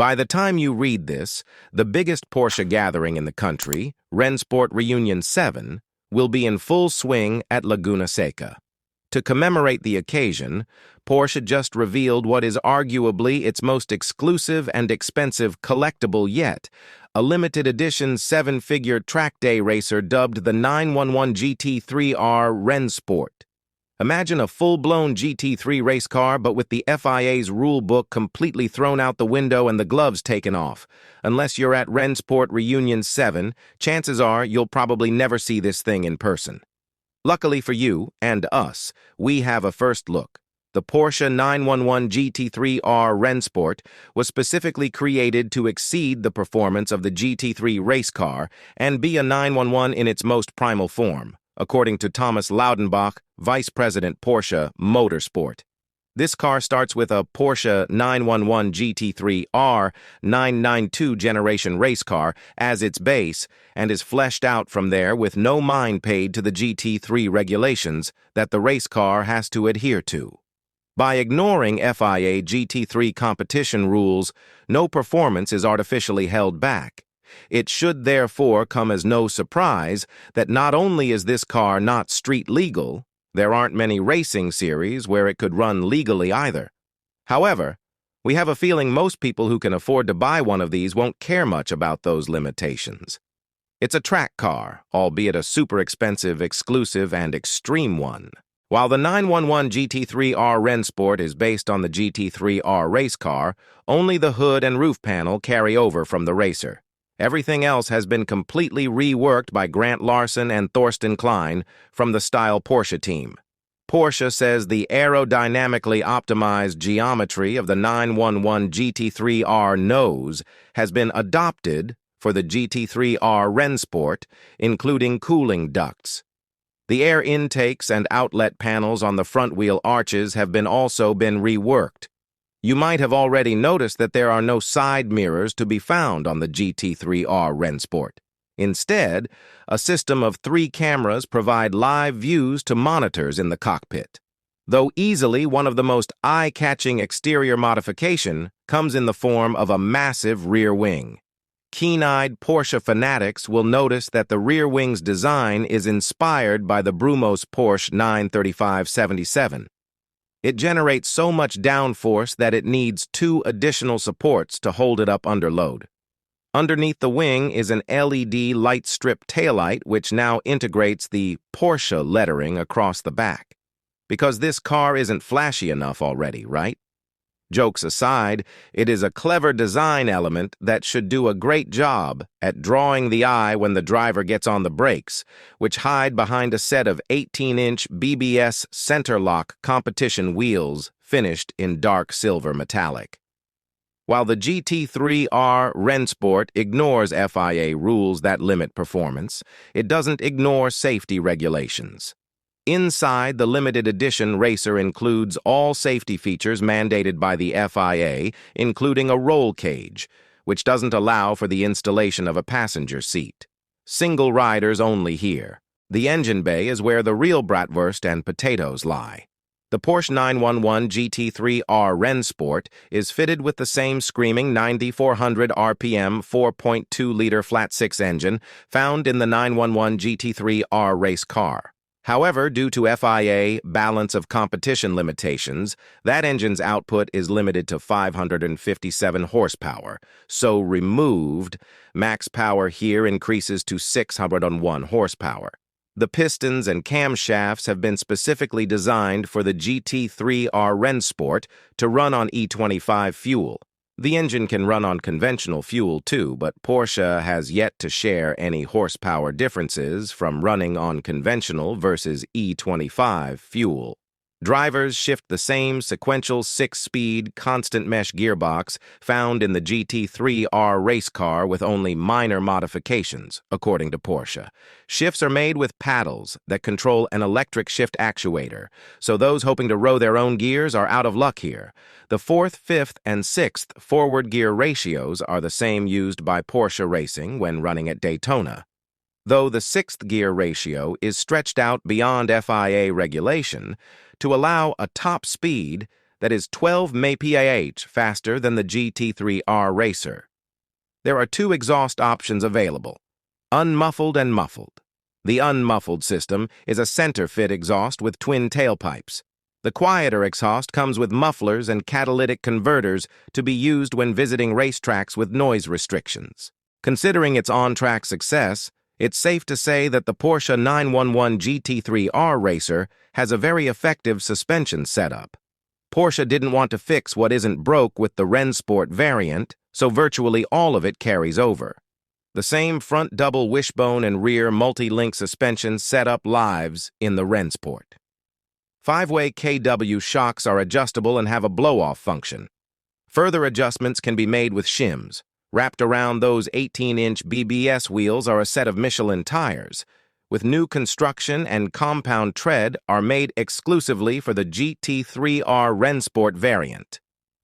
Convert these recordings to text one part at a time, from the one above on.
By the time you read this, the biggest Porsche gathering in the country, Rennsport Reunion 7, will be in full swing at Laguna Seca. To commemorate the occasion, Porsche just revealed what is arguably its most exclusive and expensive collectible yet, a limited edition seven-figure track day racer dubbed the 911 GT3R Rennsport. Imagine a full-blown GT3 race car, but with the FIA's rule book completely thrown out the window and the gloves taken off. Unless you're at Rennsport Reunion 7, chances are you'll probably never see this thing in person. Luckily for you and us, we have a first look. The Porsche 911 GT3R Rennsport was specifically created to exceed the performance of the GT3 race car and be a 911 in its most primal form, according to Thomas Laudenbach, Vice President Porsche Motorsport. This car starts with a Porsche 911 GT3R 992 generation race car as its base and is fleshed out from there with no mind paid to the GT3 regulations that the race car has to adhere to. By ignoring FIA GT3 competition rules, no performance is artificially held back. It should therefore come as no surprise that not only is this car not street legal, there aren't many racing series where it could run legally either. However, we have a feeling most people who can afford to buy one of these won't care much about those limitations. It's a track car, albeit a super expensive, exclusive, and extreme one. While the 911 GT3R Rennsport is based on the GT3R race car, only the hood and roof panel carry over from the racer. Everything else has been completely reworked by Grant Larson and Thorsten Klein from the Style Porsche team. Porsche says the aerodynamically optimized geometry of the 911 GT3R nose has been adopted for the GT3R Rennsport, including cooling ducts. The air intakes and outlet panels on the front wheel arches have also been reworked. You might have already noticed that there are no side mirrors to be found on the GT3R Rennsport. Instead, a system of 3 cameras provide live views to monitors in the cockpit. Though easily one of the most eye-catching exterior modification comes in the form of a massive rear wing. Keen-eyed Porsche fanatics will notice that the rear wing's design is inspired by the Brumos Porsche 935/77. It generates so much downforce that it needs 2 additional supports to hold it up under load. Underneath the wing is an LED light strip taillight which now integrates the Porsche lettering across the back. Because this car isn't flashy enough already, right? Jokes aside, it is a clever design element that should do a great job at drawing the eye when the driver gets on the brakes, which hide behind a set of 18-inch BBS center-lock competition wheels finished in dark silver metallic. While the GT3R Rennsport ignores FIA rules that limit performance, it doesn't ignore safety regulations. Inside, the limited edition racer includes all safety features mandated by the FIA, including a roll cage, which doesn't allow for the installation of a passenger seat. Single riders only here. The engine bay is where the real bratwurst and potatoes lie. The Porsche 911 GT3R Rennsport is fitted with the same screaming 9,400 RPM 4.2-liter flat-six engine found in the 911 GT3R race car. However, due to FIA balance of competition limitations, that engine's output is limited to 557 horsepower, so removed, max power here increases to 601 horsepower. The pistons and camshafts have been specifically designed for the GT3R Rennsport to run on E25 fuel. The engine can run on conventional fuel too, but Porsche has yet to share any horsepower differences from running on conventional versus E25 fuel. Drivers shift the same sequential 6-speed constant mesh gearbox found in the GT3R race car with only minor modifications, according to Porsche. Shifts are made with paddles that control an electric shift actuator, so those hoping to row their own gears are out of luck here. The 4th, 5th, and 6th forward gear ratios are the same used by Porsche Racing when running at Daytona. Though the 6th gear ratio is stretched out beyond FIA regulation to allow a top speed that is 12 mph faster than the GT3R Racer. There are two exhaust options available, unmuffled and muffled. The unmuffled system is a center-fit exhaust with twin tailpipes. The quieter exhaust comes with mufflers and catalytic converters to be used when visiting racetracks with noise restrictions. Considering its on-track success, it's safe to say that the Porsche 911 GT3R Racer has a very effective suspension setup. Porsche didn't want to fix what isn't broke with the Rennsport variant, so virtually all of it carries over. The same front double wishbone and rear multi-link suspension setup lives in the Rennsport. 5-way KW shocks are adjustable and have a blow-off function. Further adjustments can be made with shims. Wrapped around those 18-inch BBS wheels are a set of Michelin tires, with new construction and compound tread are made exclusively for the GT3R Rennsport variant.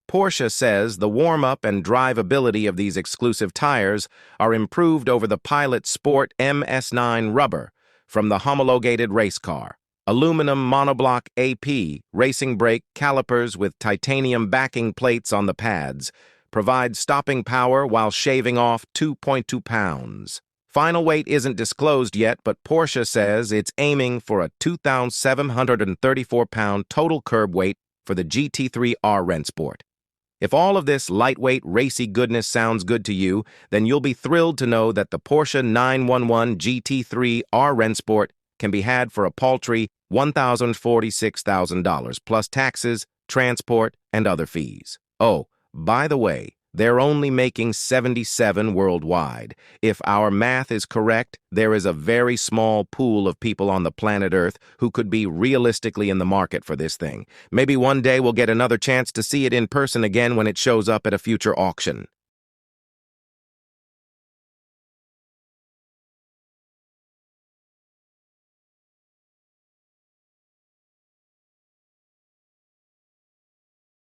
Porsche says the warm-up and drivability of these exclusive tires are improved over the Pilot Sport MS9 rubber from the homologated race car. Aluminum monoblock AP, racing brake calipers with titanium backing plates on the pads, provide stopping power while shaving off 2.2 pounds. Final weight isn't disclosed yet, but Porsche says it's aiming for a 2,734-pound total curb weight for the GT3R Rennsport. If all of this lightweight, racy goodness sounds good to you, then you'll be thrilled to know that the Porsche 911 GT3R Rennsport can be had for a paltry $1,046,000 plus taxes, transport, and other fees. Oh, by the way, they're only making 77 worldwide. If our math is correct, there is a very small pool of people on the planet Earth who could be realistically in the market for this thing. Maybe one day we'll get another chance to see it in person again when it shows up at a future auction.